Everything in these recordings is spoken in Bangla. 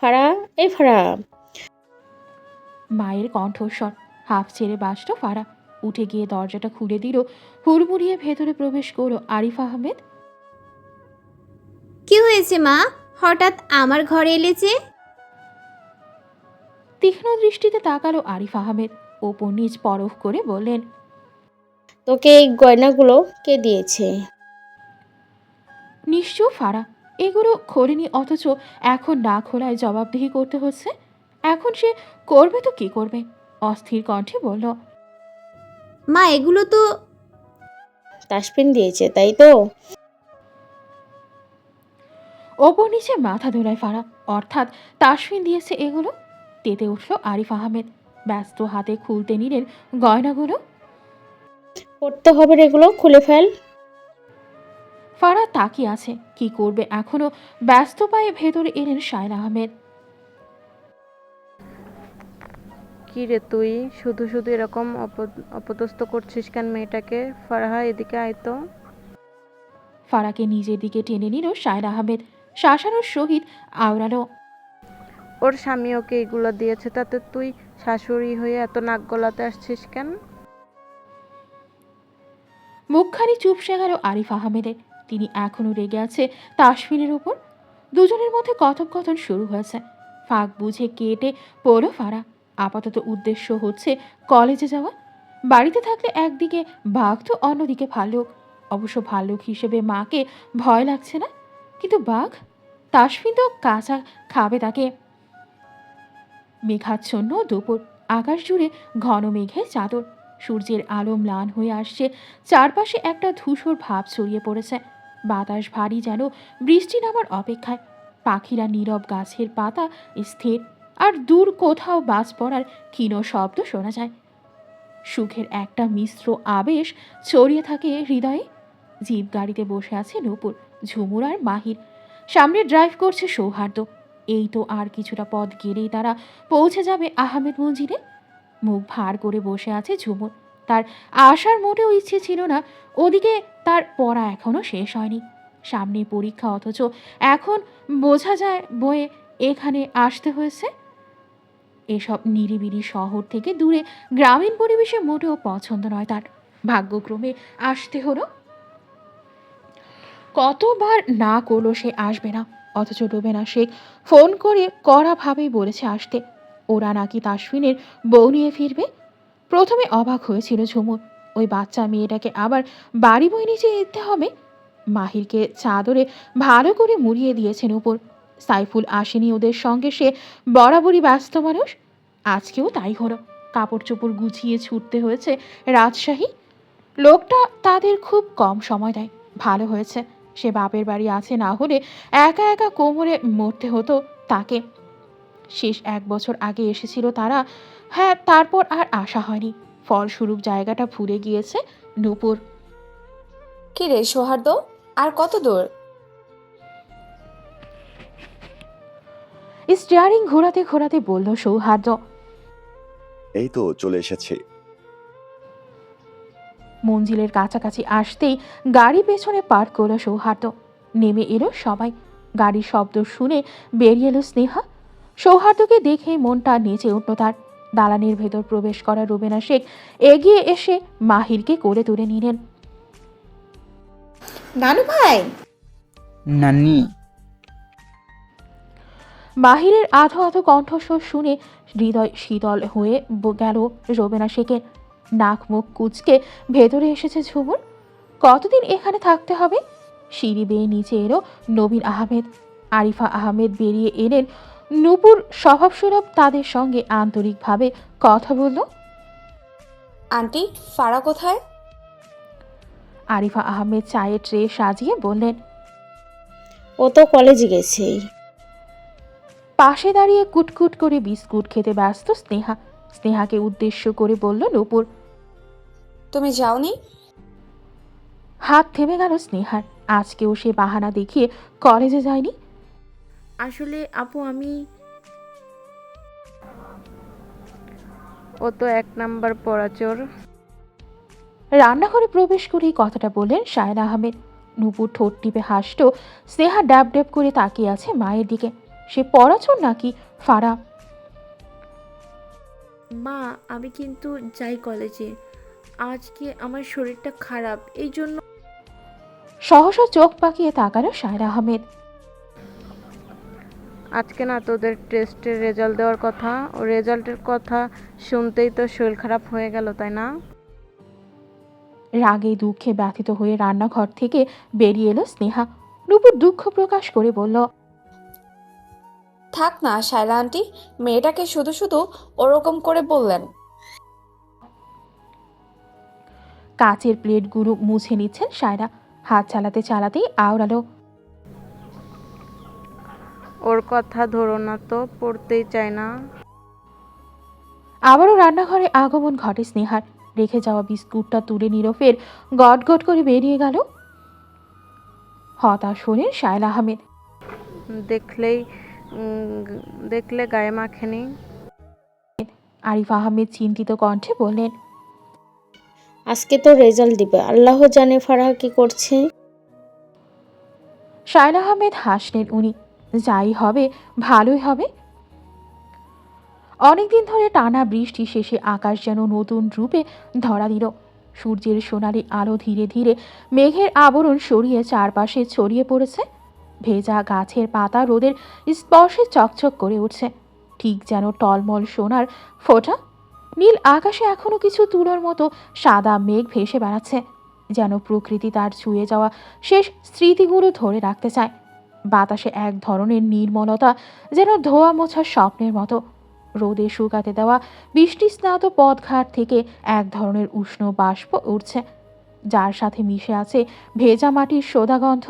ফারা, এই ফারা। মায়ের কণ্ঠস্বর। হাফ ছেড়ে বাসল ফারা। উঠে গিয়ে দরজাটা খুলে দিল। হুড়মুড়িয়ে ভেতরে প্রবেশ করলো আরিফ আহমেদ। কি হয়েছে মা, হঠাৎ আমার ঘরে এলে যে? তীক্ষ্ণ দৃষ্টিতে তাকালো আরিফ আহমেদ। ওপর নিচ পরখ করে বললেন, তোকে এই গয়নাগুলো কে দিয়েছে? নিশ্চয় ফারা। এগুলো খোলেনি, অথচ এখন না খোলায় জবাবদিহি করতে হচ্ছে। এখন সে করবে তো কি করবে? অস্থির কণ্ঠে বলল, মা এগুলো তো। তাসফিন দিয়েছে, তাই তো? ওপর নিচে মাথা দোলায় ফারা। অর্থাৎ তাসফিন দিয়েছে এগুলো? তেতে উঠল আরিফ আহমেদ। ব্যস্ত হাতে খুলতে নিলেন গয়নাগুলো। পড়তে হবে রে, এগুলো খুলে ফেল। ফারা তাকিয়ে আছে, কি করবে এখনো। ব্যস্ত পায়ে ভেতরে এলেন শায়লা আহমেদ। কি রে তুই শুধু শুধু এরকম অপদস্থ করছিস কেন মেয়েটাকে? ফারহা, এদিকে আয় তো। ফারাকে নিজের দিকে টেনে নিল শায়লা আহমেদ। শাসানোর সহিত আওড়ালো, ওর স্বামী ওকে এগুলো দিয়েছে, তাতে তুই শাশুড়ি হয়ে এত নাক গলাতে আসছিস কেন? মুখখানি চুপসে গেল আরিফ আহমেদের। তিনি এখনো রেগে আছে তাসফিনের উপর। দুজনের মধ্যে কথোপকথন শুরু হয়েছে। ফাঁক বুঝে কেটে পড়ল ফারা। আপাতত উদ্দেশ্য হচ্ছে কলেজে যাওয়া। বাড়িতে থাকলে একদিকে বাঘ তো অন্যদিকে ভাল্লুক। অবশ্য ভাল্লুক হিসেবে মাকে ভয় লাগছে না, কিন্তু বাঘ? তাসফিন তো কাঁচা খাবে তাকে। মেঘাচ্ছন্ন দুপুর। আকাশ জুড়ে ঘন মেঘের চাদর। সূর্যের আলো ম্লান হয়ে আসছে। চারপাশে একটা ধূসর ভাব ছড়িয়ে পড়েছে। বাতাস ভারী, যেন বৃষ্টি নামার অপেক্ষায়। পাখিরা নীরব, গাছের পাতা স্থির। আর দূর কোথাও বাজ পড়ার ক্ষীণ শব্দ শোনা যায়। সুখের একটা মিশ্র আবেশ ছড়িয়ে থাকে হৃদয়ে। জিপ গাড়িতে বসে আছে নূপুর, ঝুমুর আর মাহির। সামনে ড্রাইভ করছে সৌহার্দ্য। এই তো আর কিছুটা পথ গেলেই তারা পৌঁছে যাবে আহমেদ মঞ্জিলে। মুখ ভার করে বসে আছে ঝুমুর। তার আসার মোটেও ইচ্ছে ছিল না। ওদিকে তার পড়া এখনো শেষ হয়নি, সামনে পরীক্ষা, অথচ এখন বোঝা যায় বয়ে এখানে আসতে হয়েছে। এসব নিরিবিলি শহর থেকে দূরে গ্রামীণ পরিবেশে মোটেও পছন্দ নয় তার। ভাগ্যক্রমে আসতে হলো। কতবার না করলো সে আসবে না, অথচ রুবেনা শেখ ফোন করে কড়াভাবেই বলেছে আসতে। ওরা নাকি তাসফিনের বউ নিয়ে ফিরবে। প্রথমে অবাক হয়েছিল ঝুমুর। ওই বাচ্চা মেয়েটাকে আবার বাড়ি বই নিচে যেতে হবে। মাহিরকে চাদরে ভালো করে মুড়িয়ে দিয়েছেন উপর। সাইফুল আসেনি ওদের সঙ্গে, সে বরাবরই ব্যস্ত মানুষ। আজকেও তাই হলো। কাপড় চোপড় গুছিয়ে ছুটতে হয়েছে রাজশাহী। লোকটা তাদের খুব কম সময় দেয়। ভালো হয়েছে সে বাপের বাড়ি আছে, না হলে একা একা কোমরে মরতে হতো তাকে। শেষ 1 বছর আগে এসেছিল তারা। হ্যাঁ, তারপর আর আসা হয়নি। ফলস্বরূপ জায়গাটা ভুলে গিয়েছে নূপুর। কি রে সৌহার্দ্য, আর কত দূর? স্টিয়ারিং ঘোরাতে ঘোরাতে বলল সৌহার্দ্য। এই তো চলে এসেছি। মঞ্জিলের কাছাকাছি আসতেই গাড়ি পেছনে পার্ক করলো সৌহার্দ্য। নেমে এলো সবাই। গাড়ির শব্দ শুনে বেরিয়ে এলো স্নেহা। সৌহার্দ্যকে দেখে মনটা নেচে উঠল তার। দালানের ভেতর প্রবেশ করা রুবেনা শেখ এগিয়ে এসে মাহিরকে কোলে তুলে নিলেন। নানু ভাই। নানি। মাহিরের আধো আধো কণ্ঠস্বর শুনে হৃদয় শীতল হয়ে গেল রুবেনা শেখের। নাক মুখ কুচকে ভেতরে এসেছে ঝুমুর। কতদিন এখানে থাকতে হবে? সিঁড়ি বেয়ে নিচে এলো নবীন আহমেদ। আরিফা আহমেদ বেরিয়ে এলেন। নূপুর স্বভাবসুলভ তাদের সঙ্গে আন্তরিকভাবে কথা বলল। আন্টি, ফারা কোথায়? আরিফা আহমেদ চায়ের ট্রে সাজিয়ে বললেন। ও তো কলেজে গেছে। পাশে দাঁড়িয়ে কুটকুট করে বিস্কুট খেতে ব্যস্ত স্নেহা। স্নেহাকে উদ্দেশ্য করে বলল নূপুর। তুমি যাওনি? হাত থেমে গেল স্নেহার। আজকেও সে বাহানা দেখিয়ে কলেজে যায়নি। আসলে আপু, ও তো 1 নাম্বার পরাচোর। রান্নাঘরে প্রবেশ করেই কথাটা বললেন শায়না আহমেদ। নূপুর ঠোঁট টিপে হাসল। স্নেহা ড্যাব ড্যাব করে তাকিয়ে আছে মায়ের দিকে। সে পড়াচোর নাকি ফারা? মা, আমি কিন্তু যাই কলেজে। আজকে আমার শরীরটা খারাপ, এই জন্য। সহসা চোখ পাকিয়ে তাকালো সায়রা আহমেদ। আজকে না তোদের টেস্টের রেজাল্ট দেওয়ার কথা, ও রেজাল্টের কথা শুনতেই তো শরীর খারাপ হয়ে গেল, তাই না? রাগে দুঃখে ব্যথিত হয়ে রান্নাঘর থেকে বেরিয়ে এলো স্নেহা। নূপুর দুঃখ প্রকাশ করে বলল, থাক না শায়লা আন্টি, মেয়েটাকে শুধু শুধু ওরকম করে বললেন। কাচের প্লেটগুলো মুছে নিচ্ছেন সায়রা। হাত চালাতে চালাতেই আওড়ালো, ওর কথা ধরো না তো, পড়তেই চায় না। আবারও রান্নাঘরে আগমন ঘটে স্নেহার। রেখে যাওয়া বিস্কুটটা তুলে নিল, ফের গট গট করে বেরিয়ে গেল। হতাশ হলেন শায়লা আহমেদ। দেখলে গায়ে মাখেনি। আরিফ আহমেদ চিন্তিত কণ্ঠে বললেন, আজকে তো রেজাল্ট দিবে, আল্লাহ জানে ফারাহা কি করছে। শায়লা আহমেদ হাসলেন উনি। যাই হবে ভালোই হবে। অনেকদিন ধরে টানা বৃষ্টি শেষে আকাশ যেন নতুন রূপে ধরা দিল। সূর্যের সোনালি আলো ধীরে ধীরে মেঘের আবরণ সরিয়ে চারপাশে ছড়িয়ে পড়েছে। ভেজা গাছের পাতা রোদের স্পর্শে চকচক করে উঠছে, ঠিক যেন টলমল সোনার ফোঁটা। নীল আকাশে এখনো কিছু তুলোর মতো সাদা মেঘ ভেসে বেড়াচ্ছে, যেন প্রকৃতি তার ছুঁয়ে যাওয়া শেষ স্মৃতিগুলো ধরে রাখতে চায়। বাতাসে এক ধরনের নির্মলতা, যেন ধোয়া মোছা স্বপ্নের মতো। রোদে শুকাতে দেওয়া বৃষ্টি স্নাত পথঘাট থেকে এক ধরনের উষ্ণ বাষ্প উঠছে, যার সাথে মিশে আছে ভেজা মাটির সোদা গন্ধ।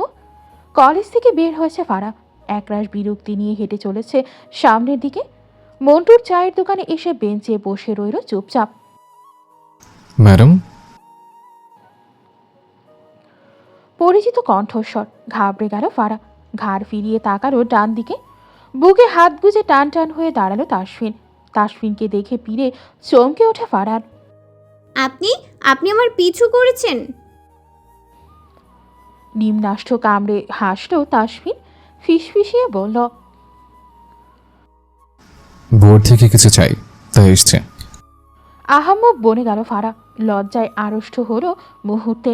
কলেজ থেকে বের হয়েছে ফারা। একরাশ বিরক্তি নিয়ে হেঁটে চলেছে সামনের দিকে। মন্টুর চায়ের দোকানে এসে বেঞ্চে বসে রইল চুপচাপ। ম্যাডাম, পরিচিত কণ্ঠস্বর। ঘাবড়ে গেল ফারা। ঘাড় ফিরিয়ে তাকালো ডান দিকে। বুকে হাত গুজে টান টান হয়ে দাঁড়ালো তাসফিন। তাসফিনকে দেখে পিড়ে চমকে ওঠে ফারার। আপনি আপনি আমার পিছু করেছেন? নিম্নাষ্ট কামড়ে হাসলো তাসফিন। ফিসফিসিয়ে বলল, বোর্ড থেকে কিছু চাই, তাই এসছে। আহাম্মক বনে গেল ফারা। লজ্জায় আড়ষ্ট হলো মুহূর্তে।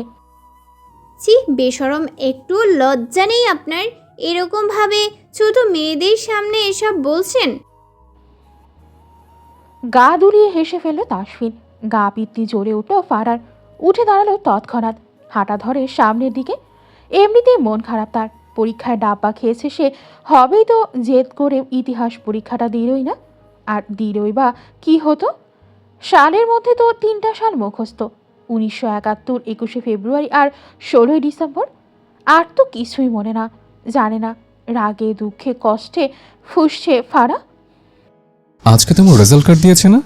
ছি, বেশরম, একটু লজ্জা নেই আপনার? এরকম ভাবে ছোট মেয়েদের সামনে এসব বলছেন? গা দুলিয়ে হেসে ফেলল তাসফিন। গা পিত্তি জ্বরে উঠল ফারার। উঠে দাঁড়ালো তৎক্ষণাৎ। হাঁটা ধরে সামনের দিকে। এমনিতেই মন খারাপ তার। পরীক্ষায় ডাব্বা খেয়েছে সে, হবেই তো জেদ করে ইতিহাস পরীক্ষাটা দিলই না। আর দিলই বা কি হতো? সালের মধ্যে তো 3টা সাল মুখস্থ, 1971, 21শে ফেব্রুয়ারি আর 16ই ডিসেম্বর। আর তো কিছুই মনে না, জানে না। রাগে দুঃখে কষ্টে ফুঁসছে ফারা। আজকে তোমার রেজাল্ট কার্ড দিয়েছে না?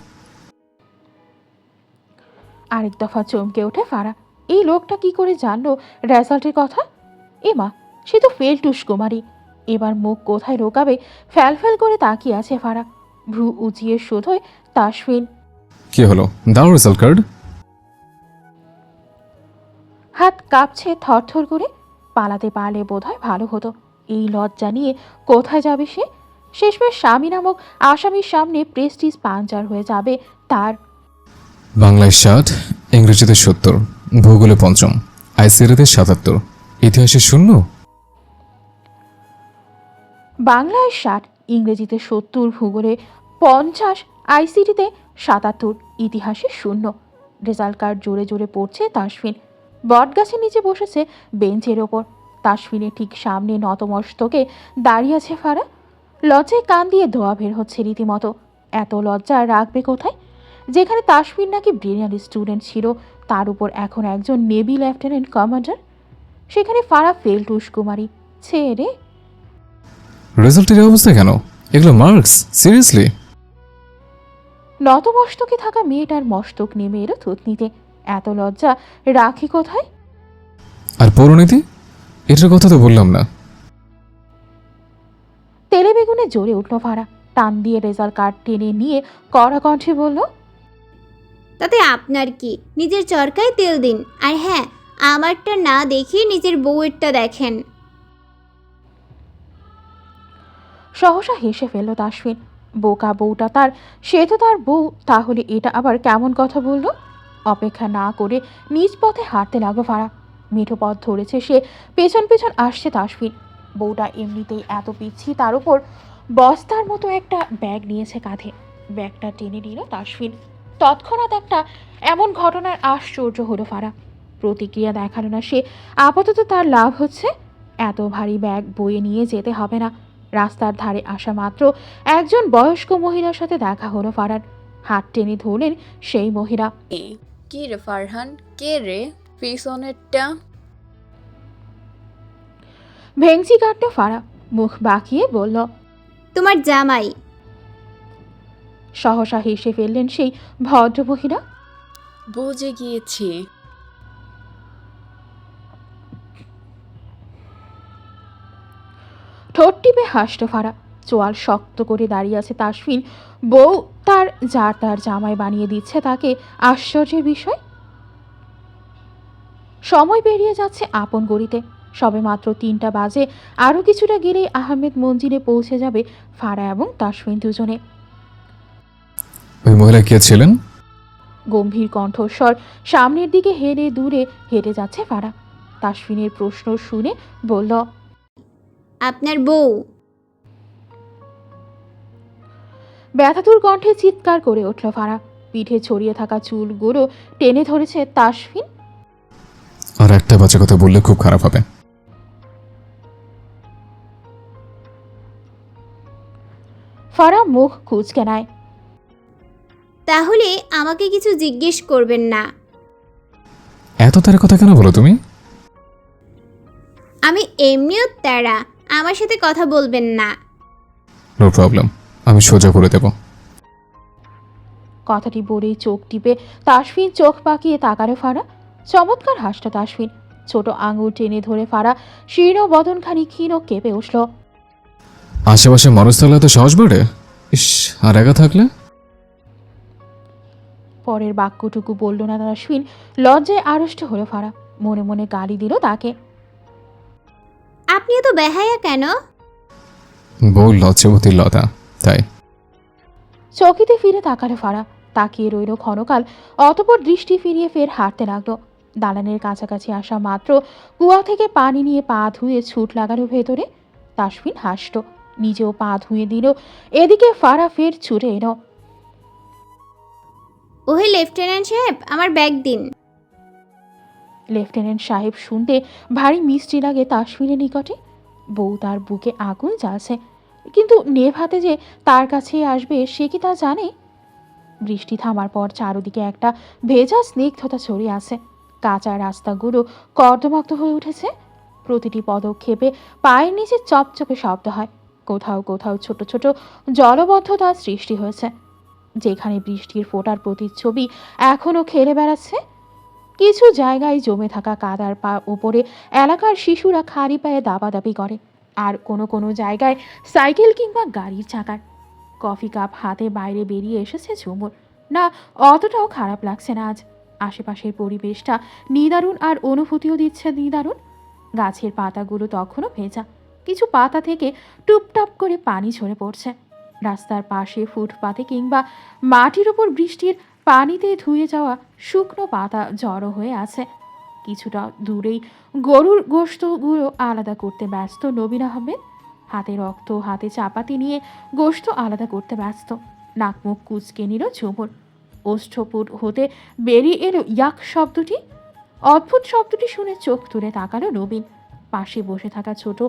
আরেক দফা চমকে ওঠে ফারা। এই লোকটা কি করে জানলো রেজাল্টের কথা? এমা, সে তো ফেলটুস কুমারী। এবার মুখ কোথায় রোকাবে ফ্যাল ফ্যাল করে তাকিয়ে আছে ফারা। ভ্রু উঁচিয়ে শোধয় তাসফিন। কি হলো, দাও রেজাল্ট কার্ড। হাত কাঁপছে থরথর করে। পালাতে পারলে বোধহয় ভালো হতো। এই লজ্জা নিয়ে কোথায় যাবে সে? শেষমেশ স্বামী নামক আসামির সামনে প্রেস্টিজ পাঞ্চার হয়ে যাবে তার। বাংলায় 60, ইংরেজিতে 70, ভূগোলে 5ম, আইসিআরতে 77, ইতিহাসে 0। বাংলায় 60, ইংরেজিতে 70, ভূগোলে 50, আইসিটিতে 77, ইতিহাসে 0। রেজাল্ট কার্ড জোরে জোরে পড়ছে তাসফিন। বটগাছের নিচে বসেছে বেঞ্চের ওপর। তাসফিনের ঠিক সামনে নতমস্তকে দাঁড়িয়ে আছে ফারা। লজ্জায় কান দিয়ে ধোয়া বের হচ্ছে রীতিমতো। এত লজ্জা রাখবে কোথায়? যেখানে তাসফিন নাকি ব্রিলিয়ান্ট স্টুডেন্ট ছিল, তার উপর এখন একজন নেভি লেফটেন্যান্ট কমান্ডার। সেখানে ফারা ফেলটুস কুমারী। ছেড়ে রেজাল্টের অবস্থা কেন? এগুলো মার্কস? সিরিয়াসলি? নতমস্তকে থাকা মেয়েটার মস্তক নেমে এলো থুতনিতে। এত লজ্জা রাখি কোথায়? আর পরিণতি? এটার কথা তো বললাম না। তেলে বেগুনে জ্বলে উঠল ফারা। টান দিয়ে রেজাল্ট কার্ড টেনে নিয়ে কড়া কণ্ঠে বলল, তাতে আপনার কি? নিজের চরকায় তেল দিন। আর হ্যাঁ, আমারটা না দেখে নিজের বউয়েরটা দেখেন। সহসা হেসে ফেলল তাসফিন। বোকা বউটা তার, সে তো তার বউ, তাহলে এটা আবার কেমন কথা বলল? অপেক্ষা না করে নিজ পথে হাঁটতে লাগলো ফারা। মেঠো পথ ধরেছে সে, পেছন পেছন আসছে তাসফিন। বউটা এমনিতেই এত পিচ্ছি, তার উপর বস্তার মতো একটা ব্যাগ নিয়েছে কাঁধে। ব্যাগটা টেনে নিল তাসফিন। তৎক্ষণাৎ একটা এমন ঘটনার আশ্চর্য হলো ফারা। প্রতিক্রিয়া দেখালো না সে। আপাতত তার লাভ হচ্ছে, এত ভারী ব্যাগ বয়ে নিয়ে যেতে হবে না। রাস্তার ধারে আসা মাত্র একজন বয়স্ক মহিলার সাথে দেখা হলো ফারার। হাত টেনে ধরলেন সেই মহিলা। কি রে ফারহান, কে রে পিছনেরটা? ভেংচি কাটল ফারা, মুখ বাঁকিয়ে বলল। তোমার জামাই। সহসা হেসে ফেললেন সেই ভদ্র মহিলা। বুঝে গিয়েছি। ঠোঁট টিপে হাসল ফারা। চোয়াল শক্ত করে দাঁড়িয়ে আছে তাসফিন। বউ তার যার তার জামাই বানিয়ে দিচ্ছে তাকে। আশ্চর্যের বিষয়, সময় পেরিয়ে যাচ্ছে আপন গড়িতে। সবে মাত্র 3টা বাজে। আরও কিছুটা গেলেই আহমেদ মঞ্জিলে পৌঁছে যাবে ফারা এবং তাসফিন দুজনে। ওই মহিলা কে ছিলেন? গম্ভীর কণ্ঠস্বর, সামনের দিকে হেরে দূরে হেঁটে যাচ্ছে ফারা। তাসফিনের প্রশ্ন শুনে বলল, আপনার বউ। ব্যথাতুর কণ্ঠে চিৎকার করে উঠল ফারা। পিঠে ছড়িয়ে থাকা চুলগুলো টেনে ধরেছে তাসফিন। আর একটা বাজে কথা বললে খুব খারাপ হবে। ফারা মুখ কুঁচকে নেয়। তাহলে আমাকে কিছু জিজ্ঞেস করবেন না। এত তার কথা কেন বলো তুমি? আমি এমনিও তেরা, আমার সাথে কথা বলবেন না। নো প্রবলেম, আমি সোজা করে দেব। কথাটি বলেই চোখ টিপে তাসফিন চোখ পাকিয়ে তাকালো ফারা। চমৎকার হাসল তাসফিন। ছোট আঙুল টেনে ধরে ফারা শীর্ণ বদনখানি ক্ষীণ কেঁপে উঠল। আশেপাশে মানুষ থাকলে তো সাহস বাড়ে। ইস, আর একা থাকলে? পরের বাক্যটুকু বলল না তাসফিন। লজ্জায় আড়ষ্ট হলো ফারা। মনে মনে গালি দিল তাকে। আপনি এত বেহায়া কেন? বউ লজ্জাবতী লতা, তাই। চকিতে ফিরে তাকালো ফারা। তাকিয়ে রইল ক্ষণকাল, অতঃপর দৃষ্টি ফিরিয়ে ফের হাঁটতে লাগলো। দালানের কাছাকাছি আসা মাত্র কুয়া থেকে পানি নিয়ে পা ধুয়ে ছুট লাগালো ভেতরে। তাসফিন হাসল, নিজেও পা ধুয়ে দিল। এদিকে ফারা ফের ছুটে এলো। ওহে লেফটেন্যান্ট সাহেব, আমার ব্যাগ দিন। লেফটেন্যান্ট সাহেব শুনতে ভারী মিষ্টি লাগে তাসফিনের নিকটে। বউ তার বুকে আগুন জ্বালছে, কিন্তু নেভাতে যে তার কাছে আসবে সে কি তা জানে? বৃষ্টি থামার পর চারদিকে একটা ভেজা স্নিগ্ধতা ছড়িয়ে আছে। কাঁচা রাস্তাগুলো কর্দমাক্ত হয়ে উঠেছে। প্রতিটি পদক্ষেপে পায়ের নিচে চপচপে শব্দ হয়। কোথাও কোথাও ছোট ছোট জলবদ্ধতার সৃষ্টি হয়েছে, যেখানে বৃষ্টির ফোঁটার প্রতিচ্ছবি এখনও খেলে বেড়াচ্ছে। কিছু জায়গায় জমে থাকা কাদার উপরে এলাকার শিশুরা খালি পায়ে দাবাদাবি করে, আর কোনো কোনো জায়গায় সাইকেল কিংবা গাড়ির চাকার। কফি কাপ হাতে বাইরে বেরিয়ে এসেছে ঝুমুর। না, অতটাও খারাপ লাগছে না আজ। আশেপাশের পরিবেশটা নিদারুণ, আর অনুভূতিও দিচ্ছে নিদারুণ। গাছের পাতাগুলো তখনও ভেজা, কিছু পাতা থেকে টুপটাপ করে পানি ঝরে পড়ছে। রাস্তার পাশে ফুটপাতে কিংবা মাটির ওপর বৃষ্টির পানিতে ধুয়ে যাওয়া শুকনো পাতা জড়ো হয়ে আছে। কিছুটা দূরেই গরুর গোশতগুলো আলাদা করতে ব্যস্ত নবীন আহমেদ। হাতে রক্ত, হাতে চাপাতি নিয়ে গোশত আলাদা করতে ব্যস্ত। নাক মুখ কুচকে নিল ঝুমুর। ওষ্ঠপুট হতে বেরিয়ে এলো ইয়াক শব্দটি। অদ্ভুত শব্দটি শুনে চোখ তুলে তাকালো নবীন। পাশে বসে থাকা ছোট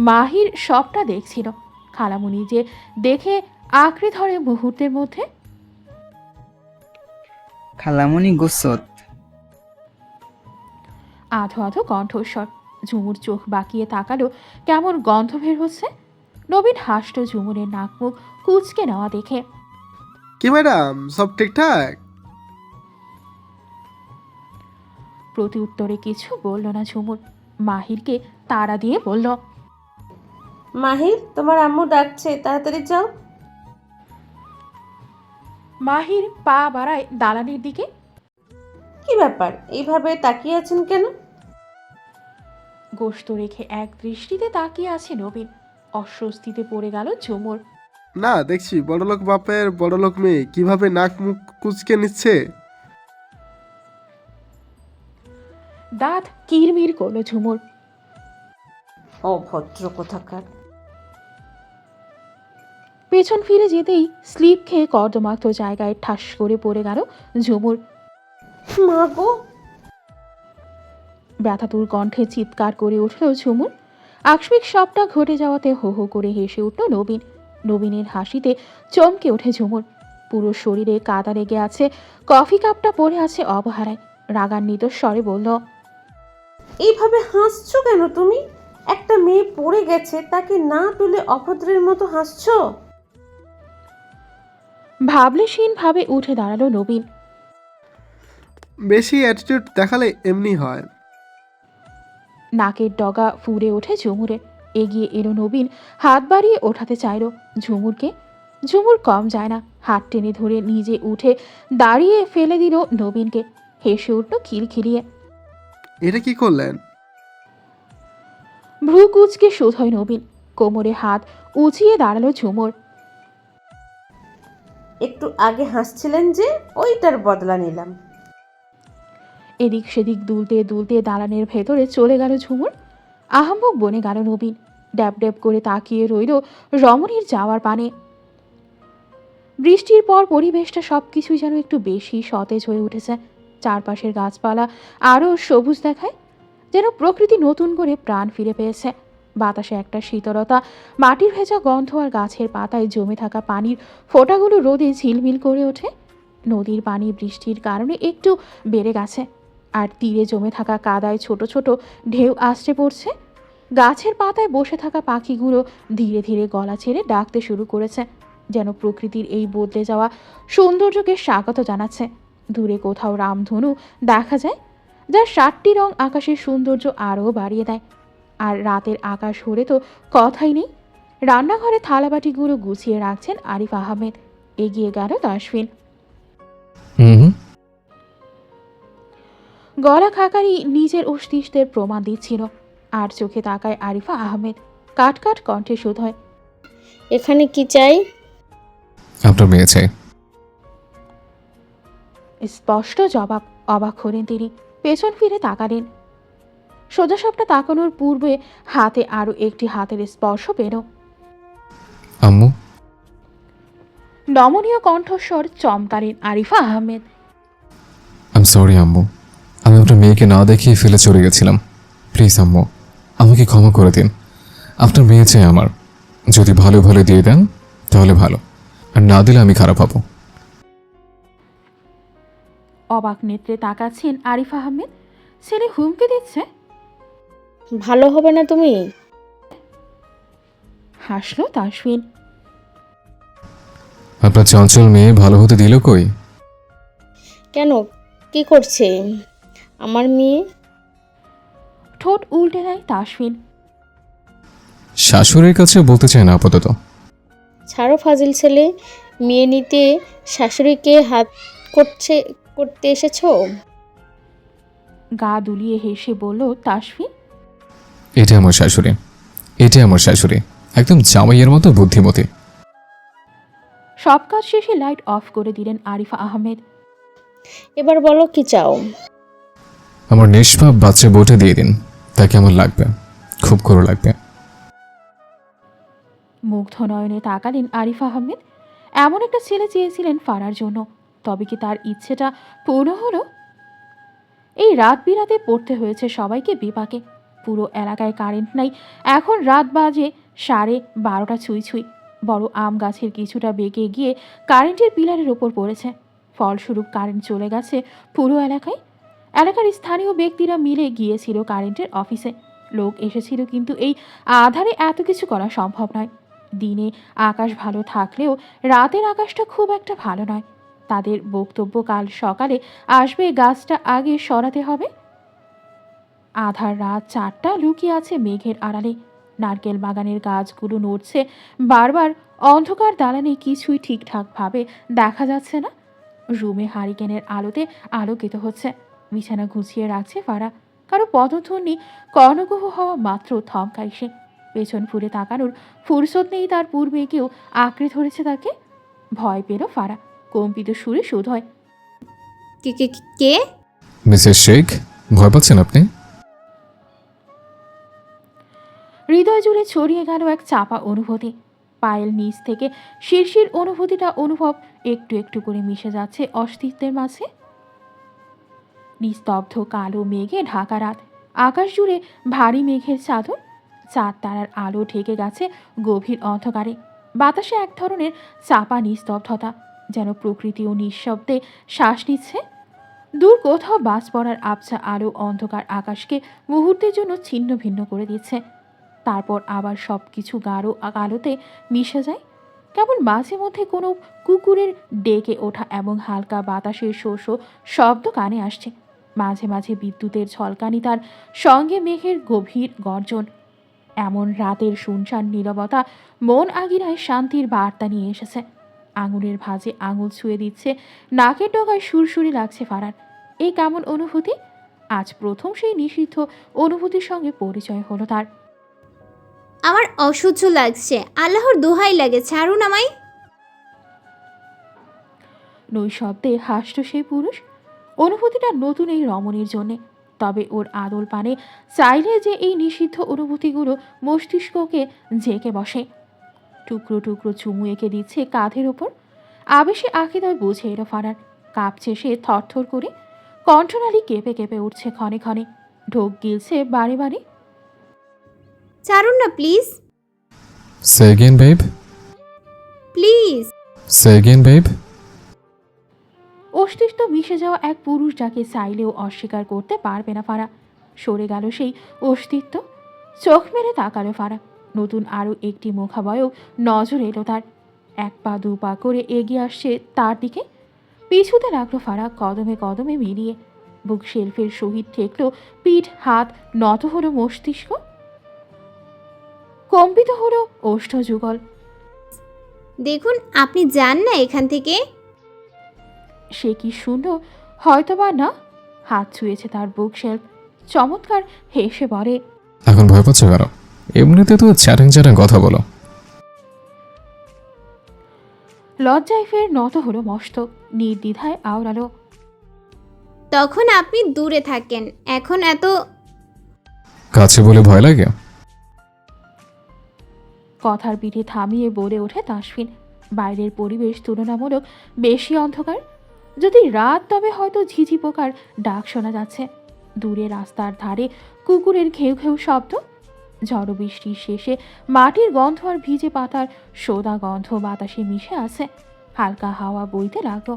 মাহির সবটা দেখছিল। খালামুনি যে দেখে আঁকড়ে ধরে মুহূর্তের মধ্যে। খালামণি গোসত। আধো আধো কণ্ঠস্বর। ঝুমুর চোখ বাঁকিয়ে তাকালো, কেমন গন্ধ বের হচ্ছে। নবীন হাসল ঝুমুরের নাক মুখ কুচকে নেওয়া দেখে। কি ম্যাডাম, সব ঠিকঠাক? প্রতি উত্তরে কিছু বলল না ঝুমুর। মাহিরকে তাড়া দিয়ে বলল, মাহির, তোমার আম্মু ডাকছে, তাড়াতাড়ি যাও। মাহির পা বাড়ায় দালানের দিকে। কি ব্যাপার, এইভাবে তাকিয়ে আছেন কেন? গোশত রেখে এক দৃষ্টিতে তাকিয়ে আছে নবীন। অস্বস্তিতে পড়ে গেল ঝুমুর। না, দেখছি বড়লোক বাপের বড়লোক মেয়ে কিভাবে নাক মুখ কুচকে নিচ্ছে। দাঁত কিরমির করলো ঝুমুর। অভদ্র কোথাকার। পেছন ফিরে যেতেই স্লিপ খেয়ে কর্দমাক্ত জায়গায় ঠাস করে পড়ে গেল ঝুমুর। মা গো! ব্যথাতুর কণ্ঠে চিৎকার করে উঠল ঝুমুর। আকস্মিক সবটা ঘটে যাওয়াতে হো হো করে হেসে উঠল নবীন। নবীনের হাসিতে চমকে ওঠে ঝুমুর। পুরো শরীরে কাদা লেগে আছে, কফি কাপটা পড়ে আছে অবহেলায়। রাগান্বিত স্বরে বলল, এইভাবে হাসছো কেন তুমি? একটা মেয়ে পড়ে গেছে, তাকে না তুলে অভদ্রের মতো হাসছো? ভাবলেশীন ভাবে উঠে দাঁড়ালো নবীন। বেশি অ্যাটিটিউড দেখালে এমনি হয়। নাকের ডগা ফুঁড়ে ওঠে ঝুমুরে। এগিয়ে এলো নবীন, হাত বাড়িয়ে ওঠাতে চাইল ঝুমুরকে। ঝুমুর কম যায় না, হাত টেনে ধরে নিজে উঠে দাঁড়িয়ে ফেলে দিল নবীনকে। হেসে উঠল খিলখিলিয়ে। এটা কি করলেন? ভ্রু কুচকে শোধয় নবীন। কোমরে হাত উঁচিয়ে দাঁড়ালো ঝুমুর। একটু আগে হাসছিলেন যে, ওইটার বদলা নিলাম। এদিক সেদিক দুলতে দুলতে দালানের ভেতরে চলে গেল ঝুমুর। আহাম্মক বনে গেল নবীন। ড্যাব ড্যাব করে তাকিয়ে রইল রমণীর যাওয়ার পানে। বৃষ্টির পর পরিবেশটা সবকিছুই যেন একটু বেশি সতেজ হয়ে উঠেছে। চারপাশের গাছপালা আরও সবুজ দেখায়, যেন প্রকৃতি নতুন করে প্রাণ ফিরে পেয়েছে। বাতাসে একটা শীতলতা, মাটির ভেজা গন্ধ আর গাছের পাতায় জমে থাকা পানির ফোঁটাগুলো রোদে ঝিলমিল করে ওঠে। নদীর পানি বৃষ্টির কারণে একটু বেড়ে গেছে, আর তীরে জমে থাকা কাদায় ছোট ছোট ঢেউ আসতে পড়ছে। গাছের পাতায় বসে থাকা পাখিগুলো ধীরে ধীরে গলা ছেড়ে ডাকতে শুরু করেছে, যেন প্রকৃতির এই বদলে যাওয়া সৌন্দর্যকে স্বাগত জানাচ্ছে। দূরে কোথাও রামধনু দেখা যায়, যার 7টি রং আকাশের সৌন্দর্য আরও বাড়িয়ে দেয়। আর রাতের আকাশ হলে তো কথাই নেই। রান্নাঘরে থালাবাটিগুলো গুছিয়ে রাখছেন আরিফ আহমেদ। এগিয়ে গেল তাসফিন। হুম। গলা খাকারি নিজের অস্তিত্বের প্রমাণ দিচ্ছিল, আর চোখে তাকায় আরিফা আহমেদ। কাট কাট কণ্ঠে শোধয়, এখানে কি চাই? আপনার মেয়ে চাই। স্পষ্ট জবাব। অবাক হলেন তিনি, পেছন ফিরে তাকালেন। সোজাসাপটা তাকানোর পূর্বে হাতে আরও একটি হাতের স্পর্শ পেল। আম্মু। নমনীয় কণ্ঠস্বর চমকালেন আরিফা আহমেদ। আম সরি আম্মু, আমি আপনার মেয়েকে না দেখিয়ে ফেলে চলে গেছিলাম। প্লিজ আম্মু, আমাকে ক্ষমা করে দিন। আপনার মেয়ে চাই আমার। যদি ভালো ভালো দিয়ে দেন তাহলে ভালো, আর না দিলে আমি খারাপ হব। অবাক নেত্রে তাকাচ্ছেন আরিফ আহমেদ। ছেলে হুমকি দিচ্ছে? ভালো হবে না তুমি? হাসলো তাসফিন। আপনার চঞ্চল মেয়ে ভালো হতে দিল কই? কেন, কি করছে আমার মেয়ে? ঠোঁট উল্টে দেয় তাসফিন। শাশুড়ির কাছে বলতে চায় না আপাতত। ছাড়ো ফাজিল ছেলে, মেয়ে নিতে শাশুড়িকে হাত করতে এসেছো? গা দুলিয়ে হেসে বলল তাসফিন। এটা আমার শাশুড়ি, এটা আমার শাশুড়ি, একদম জামাইয়ের মতো বুদ্ধিমতী। সব কাজ শেষে লাইট অফ করে দিলেন আরিফা আহমেদ। এবার বলো কি চাও? আমার নিষ্পাপ বাচ্চা বউটা দিয়ে দিন, তাকে আমার লাগবে, খুব করে লাগবে। মুগ্ধ নয়নে তাকালেন আরিফ আহমেদ। এমন একটা ছেলে চেয়েছিলেন ফারার জন্য, তবে কি তার ইচ্ছেটা পূর্ণ হলো? এই রাত বিরাতে পড়তে হয়েছে সবাইকে বিপাকে। পুরো এলাকায় কারেন্ট নাই। এখন রাত বাজে 12:30 ছুঁই ছুঁই। বড় আম গাছের কিছুটা বেঁকে গিয়ে কারেন্টের পিলারের ওপর পড়েছে। ফলস্বরূপ কারেন্ট চলে গেছে পুরো এলাকায়। এলাকার স্থানীয় ব্যক্তিরা মিলে গিয়েছিল কারেন্টের অফিসে। লোক এসেছিল, কিন্তু এই আধারে এত কিছু করা সম্ভব নয়। দিনে আকাশ ভালো থাকলেও রাতের আকাশটা খুব একটা ভালো নয়। তাদের বক্তব্য, কাল সকালে আসবে, গাছটা আগে সরাতে হবে। আধার রাত 4টা লুকিয়ে আছে মেঘের আড়ালে। নারকেল বাগানের গাছগুলো নড়ছে বারবার। অন্ধকার দালানে কিছুই ঠিকঠাকভাবে দেখা যাচ্ছে না। রুমে হারিকেনের আলোতে আলোকিত হচ্ছে। বিছানা গুছিয়ে রাখছে ফারা। কারো পদধ্বনি কর্ণগহ হওয়া মাত্র থমকায় সে। পেছন ফিরে তাকানোর ফুরসত নেই তার। পূর্বে কেউ আঁকড়ে ধরেছে তাকে। ভয় পেল ফারা, কম্পিত সুরে শোধ হয়, কে কে কে? মিসেস শেখ, ভয় পাচ্ছেন আপনি? হৃদয় জুড়ে ছড়িয়ে গেল এক চাপা অনুভূতি। পায়ের নিচ থেকে শিরশির অনুভূতিটা অনুভব একটু একটু করে মিশে যাচ্ছে অস্তিত্বের মাঝে। নিস্তব্ধ কালো মেঘে ঢাকা রাত, আকাশ জুড়ে ভারী মেঘের চাদর, চাঁদ তারার আলো ঢেকে গেছে গভীর অন্ধকারে। বাতাসে এক ধরনের চাপা নিস্তব্ধতা, যেন প্রকৃতিও নিঃশব্দে শ্বাস নিচ্ছে। দূর কোথাও বাজ পড়ার আবছা আলো অন্ধকার আকাশকে মুহূর্তের জন্য ছিন্ন ভিন্ন করে দিচ্ছে। তারপর আবার সব কিছু গাঢ় আলোতে মিশে যায়। কেবল মাঝে মধ্যে কোনো কুকুরের ডেকে ওঠা এবং হালকা বাতাসের শো শো শব্দ কানে আসছে। মাঝে মাঝে বিদ্যুতের ঝলকানি, তার সঙ্গে মেঘের গভীর গর্জন। এমন রাতের শুনশান নীরবতা মন আগিরায় শান্তির বার্তা নিয়ে এসেছে। আঙুলের ভাঁজে আঙুল ছুঁয়ে দিচ্ছে, নাকের ডগায় সুরসুরি লাগছে ফারার। এই কেমন অনুভূতি! আজ প্রথম সেই নিষিদ্ধ অনুভূতির সঙ্গে পরিচয় হলো তার। আমার অসহ্য লাগছে, আল্লাহর দোহাই লাগে, ছাড়ুন আমায়। নৈশব্দে হাসত সেই পুরুষ। অনুভূতিটা নতুন এই রমণীর জন্যে। তবে ওর আদল পানে চাইলে যে এই নিষিদ্ধ অনুভূতিগুলো মস্তিষ্ককে ঝেঁকে বসে। টুকরো টুকরো চুমু এঁকে দিচ্ছে কাঁধের ওপর। আবেশে আখিদয় বুঝে এলো ফারার। কাঁপছে সে থরথর করে, কণ্ঠনালী কেঁপে কেঁপে উঠছে ক্ষণে ক্ষণে, ঢোক গিলছে বারে বারে। ছাড়ুন না please, say again babe, please. Say again babe. অস্তিত্ব মিশে যাওয়া এক পুরুষ যাকে চাইলেও অস্বীকার করতে পারবে না ফারা। সরে গেল সেই অস্তিত্ব। চোখ মেরে তাকালো ফারা। নতুন আরও একটি মুখাবয়ব নজর এলো তার। এক পা দু পা করে এগিয়ে আসছে তার দিকে। পিছুতে লাগলো ফারা কদমে কদমে মিলিয়ে। বুক শেলফের সহিত ঠেকলো পিঠ, হাত নত হলো মস্তিষ্ক, কম্পিত হলো ওষ্ঠ যুগল। দেখুন, আপনি যান না এখান থেকে। সে কি শুনল? হয়তোবা না। হাত ছুঁয়েছে তার বুক শেলফ। চমৎকার হেসে বলে, এখন ভয় পাচ্ছ কেন? এমনিতে তো চ্যাটিং চ্যাটিং কথা বলো। লজ্জায় ফের নত হলো মস্তক, নির্দ্বিধায় আওড়ালো, তখন আপনি দূরে থাকেন, এখন এত। কাছে বলে ভয় লাগে? কথার পিঠে থামিয়ে বলে ওঠে তাসফিন। বাইরের পরিবেশ তুলনামূলক বেশি অন্ধকার। যদি রাত, তবে হয়তো ঝিঝি পোকার ডাক শোনা যাচ্ছে। দূরে রাস্তার ধারে কুকুরের ঘেউ ঘেউ শব্দ। ঝড় বৃষ্টির শেষে মাটির গন্ধ আর ভিজে পাতার সোদা গন্ধ বাতাসে মিশে আছে। হালকা হাওয়া বইতে লাগলো।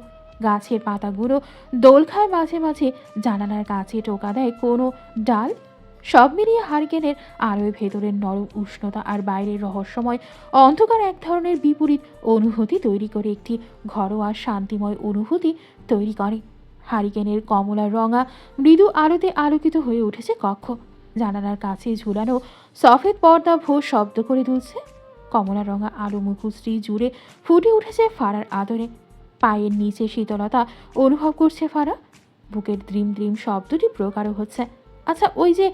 গাছের পাতাগুলো দোল খায় মাঝে মাঝে, জানালার কাছে টোকা দেয় কোনো ডাল। সব মিলিয়ে হারিকেনের আলোয় ভেতরের নরম উষ্ণতা আর বাইরের রহস্যময় অন্ধকার এক ধরনের বিপরীত অনুভূতি তৈরি করে, একটি ঘরোয়া শান্তিময় অনুভূতি তৈরি করে। হারিকেনের কমলা রঙা মৃদু আলোতে আলোকিত হয়ে উঠেছে কক্ষ। জানালার কাছে ঝুলানো সফেদ পর্দা ভোর শব্দ করে তুলছে। কমলা রঙা আলো মুখশ্রী জুড়ে ফুটে উঠেছে ফারার আদরে। পায়ের নিচে শীতলতা অনুভব করছে ফারা। বুকের দ্রিম দ্রিম শব্দটি প্রকারও হচ্ছে। আচ্ছা, ওই যে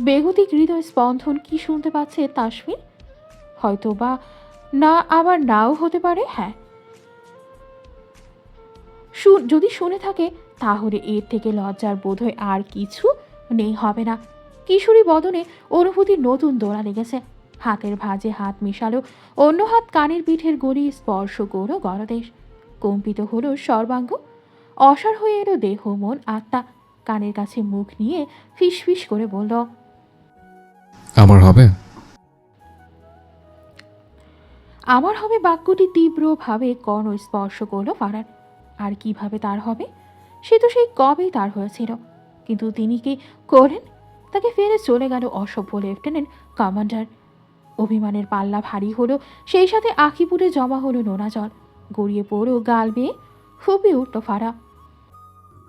বেগতিক হৃদয় স্পন্দন কি শুনতে পাচ্ছে তাসফিন? হয়তো বা না, আবার নাও হতে পারে। হ্যাঁ, যদি শুনে থাকে তাহলে এর থেকে লজ্জার বোধহয় আর কিছু নেই, হবে না। কিশোরী বদনে অনুভূতির নতুন দোলা লেগেছে। হাতের ভাঁজে হাত মিশালো, অন্য হাত কানের পিঠের গড়ি স্পর্শ করলো গলদেশ। কম্পিত হলো সর্বাঙ্গ। অসাড় হয়ে এলো দেহ, মন, আত্মা। কানের কাছে মুখ নিয়ে ফিস ফিস করে বলল, আমার হবে? আমার হবে বাক্যটি তীব্রভাবে কর্ণ স্পর্শ করলো ফারার। আর কিভাবে তার হবে? সে তো সেই কবেই তার হয়েছিল। কিন্তু তিনি কি করেন? তাকে ফেলে চলে গেল অসভ্য লেফটেন্যান্ট কমান্ডার। অভিমানের পাল্লা ভারী হলো, সেই সাথে আঁখিপুরে জমা হলো নোনা জল। গড়িয়ে পড়ো গাল বেয়ে ফুপিয়ে উঠল ফারা।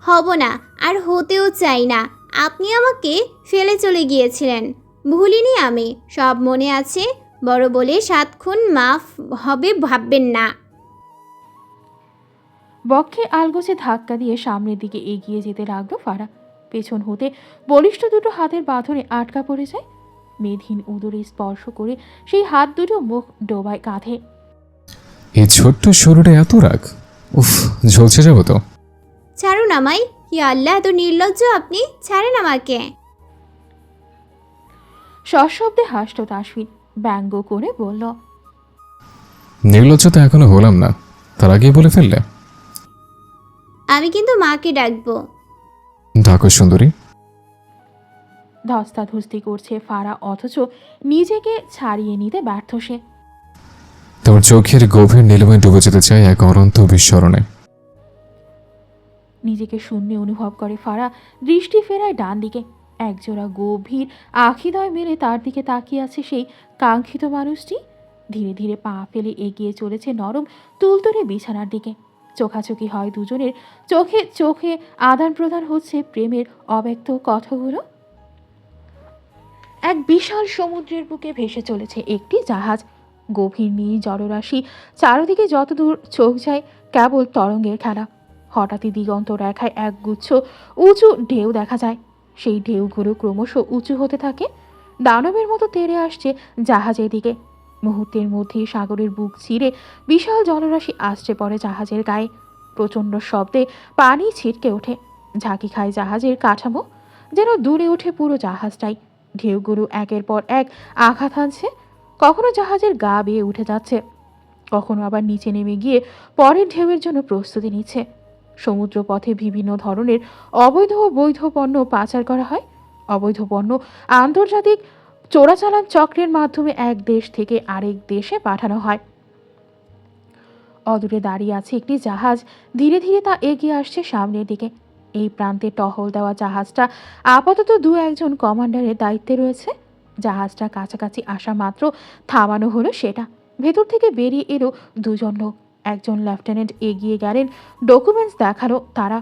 হব না, আর হতেও চাই না। আপনি আমাকে ফেলে চলে গিয়েছিলেন, ভুলিনি আমি, সব মনে আছে। বড় বলে 7 খুন মাফ হবে ভাববেন না। বক্ষে আলগোছে ধাক্কা দিয়ে সামনের দিকে এগিয়ে যেতে লাগলো ফারা। পেছন হতে বলিষ্ঠ দুটো হাতের বাঁধনে আটকা পড়ে যায়। মেধিন উদরে স্পর্শ করে সেই হাত দুটো মুখ ডোবায় কাঁধে। এই ছোট্ট শরীরে এত রাগ, উফ, ঝলসে যাবো তো। ছাড়ুন আমায়, ইয়া আল্লাহ, এত নির্লজ্জ আপনি, ছাড়েন আমাকে। সশব্দে হাসল তাসফিন, ব্যঙ্গ করে বলল, নির্লজ্জ তো এখনো হলাম না, তার আগেই বলে ফেললে। আমি কিন্তু মাকে ডাকবো। ডাকো সুন্দরী। ধস্তাধস্তি করছে ফারা, অথচ নিজেকে ছাড়িয়ে নিতে ব্যর্থ সে। তোমার চোখের গভীর নীলময় ডুবে যেতে চাই এক অনন্ত বিস্মরণে। নিজেকে শূন্যে অনুভব করে ফারা, দৃষ্টি ফেরায় ডান দিকে। একজোড়া গভীর আখিদয় মেলে তার দিকে তাকিয়ে আছে সেই কাঙ্ক্ষিত মানুষটি। ধীরে ধীরে পা ফেলে এগিয়ে চলেছে নরম তুলতুলে বিছানার দিকে। চোখাচোখি হয় দুজনের, চোখে চোখে আদান প্রদান হচ্ছে প্রেমের অব্যক্ত কথাগুলো। এক বিশাল সমুদ্রের বুকে ভেসে চলেছে একটি জাহাজ। গভীর নীল জলরাশি, চারদিকে যতদূর চোখ যায় কেবল তরঙ্গের খেলা। হঠাৎই দিগন্ত রেখায় একগুচ্ছ উঁচু ঢেউ দেখা যায়। সেই ঢেউগুলো ক্রমশ উঁচু হতে থাকে, দানবের মতো তেড়ে আসছে জাহাজের দিকে। মুহূর্তের মধ্যেই সাগরের বুক চিরে বিশাল জলরাশি আসছে পড়ে জাহাজের গায়ে। প্রচণ্ড শব্দে পানি ছিটকে ওঠে, ঝাঁকি খায় জাহাজের কাঠামো, যেন দূরে ওঠে পুরো জাহাজটাই। ঢেউগুলো একের পর এক আঘাত হানছে, কখনো জাহাজের গা বেয়ে উঠে যাচ্ছে, কখনো আবার নিচে নেমে গিয়ে পরের ঢেউয়ের জন্য প্রস্তুতি নিচ্ছে। সমুদ্র পথে বিভিন্ন ধরনের অবৈধ ও বৈধ পণ্য পাচার করা হয়। অবৈধ পণ্য আন্তর্জাতিক চোরাচালান চক্রের মাধ্যমে এক দেশ থেকে আরেক দেশে পাঠানো হয়। অদূরে দাঁড়িয়ে আছে একটি জাহাজ, ধীরে ধীরে তা এগিয়ে আসছে সামনের দিকে। এই প্রান্তে টহল দেওয়া জাহাজটা আপাতত দু একজন কমান্ডারের দায়িত্বে রয়েছে। জাহাজটা কাছাকাছি আসা মাত্র থামানো হলো সেটা। ভেতর থেকে বেরিয়ে এলো দুজন লোক। একজন লেফটেন্যান্ট এগিয়ে গেলেন, ডকুমেন্টস দেখালো তারা।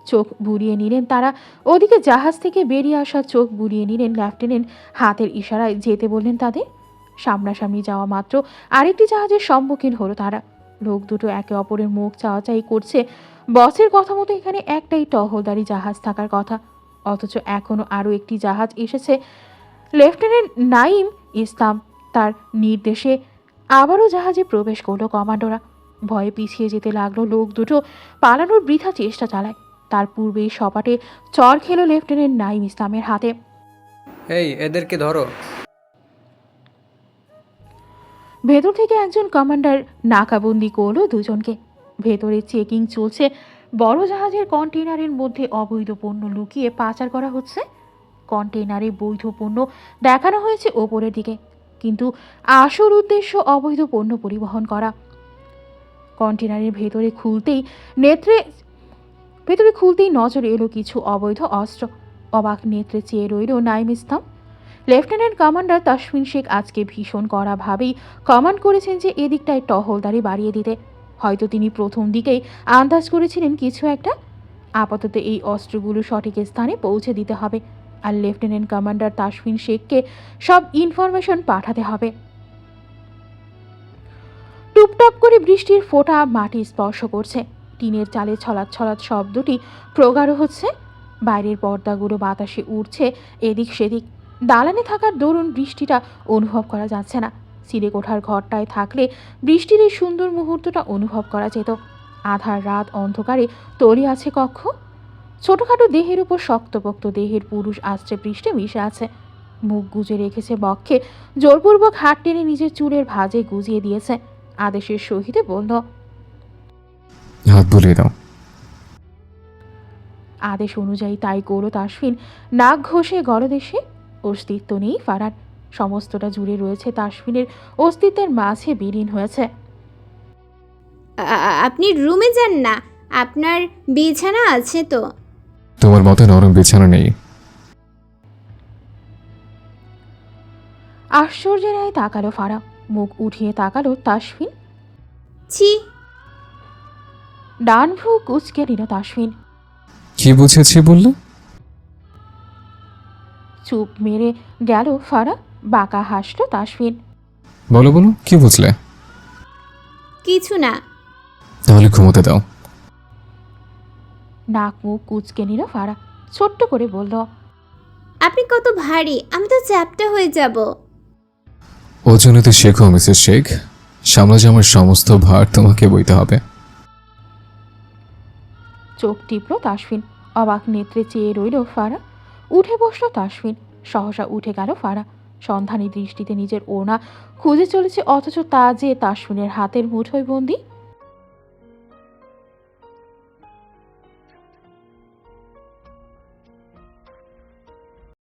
চোখ বুলিয়ে নিলেন তারা, ওদিকে জাহাজ থেকে বেরিয়ে আসা চোখ বুলিয়ে নিলেন লেফটেন্যান্ট, হাতের ইশারায় যেতে বললেন তাদের। সামনাসামনি যাওয়া মাত্র আরেকটি জাহাজের সম্মুখীন হলো তারা। লোক দুটো একে অপরের মুখ চাওয়াচাই করছে। বসের কথা মতো এখানে একটাই টহলদারি জাহাজ থাকার কথা, অথচ এখনো আরও একটি জাহাজ এসেছে। লেফটেন্যান্ট নাইম ইসলাম তার নির্দেশে আবারও জাহাজে প্রবেশ করলো কমান্ডোরা। ভয়ে পিছিয়ে যেতে লাগলো লোক দুটো, পালানোর বৃথা চেষ্টা চালায়। তার পূর্বেই সপাটে চড় খেলো লেফটেন্যান্ট নাইম ইসলামের হাতে। এই, এদেরকে ধরো। ভেতর থেকে একজন কমান্ডার নাকাবন্দি করলো দুজনকে। ভেতরে চেকিং চলছে। বড় জাহাজের কন্টেইনারের মধ্যে অবৈধ পণ্য লুকিয়ে পাচার করা হচ্ছে। কন্টেইনারে বৈধ পণ্য দেখানো হয়েছে ওপরের দিকে, কিন্তু আসল উদ্দেশ্য অবৈধ পণ্য পরিবহন করা। কন্টেইনারের ভেতরে খুলতেই নজরে এলো কিছু অবৈধ অস্ত্র। অবাক নেত্রে চেয়ে রইল নাইম ইসলাম। লেফটেন্যান্ট কমান্ডার তাসফিন শেখ আজকে ভীষণ কড়াভাবেই কমান্ড করেছেন যে এদিকটায় টহলদারি বাড়িয়ে দিতে। হয়তো তিনি প্রথম দিকেই আন্দাজ করেছিলেন কিছু একটা। আপাতত এই অস্ত্রগুলো সঠিক স্থানে পৌঁছে দিতে হবে, আর লেফটেন্যান্ট কমান্ডার তাসফিন শেখকে সব ইনফরমেশন পাঠাতে হবে। টুপটাপ করে বৃষ্টির ফোঁটা মাটি স্পর্শ করছে। টিনের চালে ছলাৎ ছলাৎ শব্দটি প্রগাঢ় হচ্ছে। বাইরের পর্দাগুলো বাতাসে উড়ছে এদিক সেদিক। দালানে থাকার দরুন বৃষ্টিটা অনুভব করা যাচ্ছে না। সিঁড়ে কোঠার ঘরটায় থাকলে বৃষ্টির এই সুন্দর মুহূর্তটা অনুভব করা যেত। আধার রাত অন্ধকারে তলিয়ে আছে কক্ষ। ছোটখাটো দেহের উপর শক্তপোক্ত দেহের পুরুষ আষ্টে পৃষ্ঠে মিশে আছে। মুখ গুজে রেখেছে বক্ষে, জোরপূর্বক হাত টেনে নিজের চুলের ভাঁজে গুজিয়ে দিয়েছে। আদেশের সহিতে বলল, হাত বুলিয়ে দাও। আদেশ অনুযায়ী তাই করল তাসফিন। নাক ঘষে গলদেশে। অস্তিত্ব নেই ফারার, সমস্তটা জুড়ে রয়েছে তাসফিনের অস্তিত্বের মাঝে বিলীন হয়েছে। আপনি রুমে যান না, আপনার বিছানা আছে তো। তোমার মতো নরম বিছানা নেই। আশ্চর্যের ন্যায় তাকালো ফারা, মুখ উঠিয়ে তাকালো তাসফিন। ছি। ডান ভ্রু কুচকে নিল তাসফিন। কি বুঝেছি বললে? চুপ মেরে গেল ফারা, বাঁকা হাসলো তাসফিন। বলো বলো, কি বুঝলে? কিছু না। তাহলে ঘুমোতে দাও। নাক মুখ কুচকে নিল ফারা, ছোট্ট করে বলল, আপনি কত ভারী, আমি তো চ্যাপ্টা হয়ে যাব। ওজনেতে শেখো মিসেস শেখ, সামলাজ আমার সমস্ত ভার তোমাকে বইতে হবে। চোখ টিপল তাসফিন, অবাক নেত্রে চেয়ে রইল ফারা। উঠে বসল তাসফিন, সহসা উঠে গেল ফারা। সন্ধানী দৃষ্টিতে নিজের ওড়না খুঁজে চলেছে, অথচ তা যে তাসফিনের হাতের মুঠোয় বন্দি।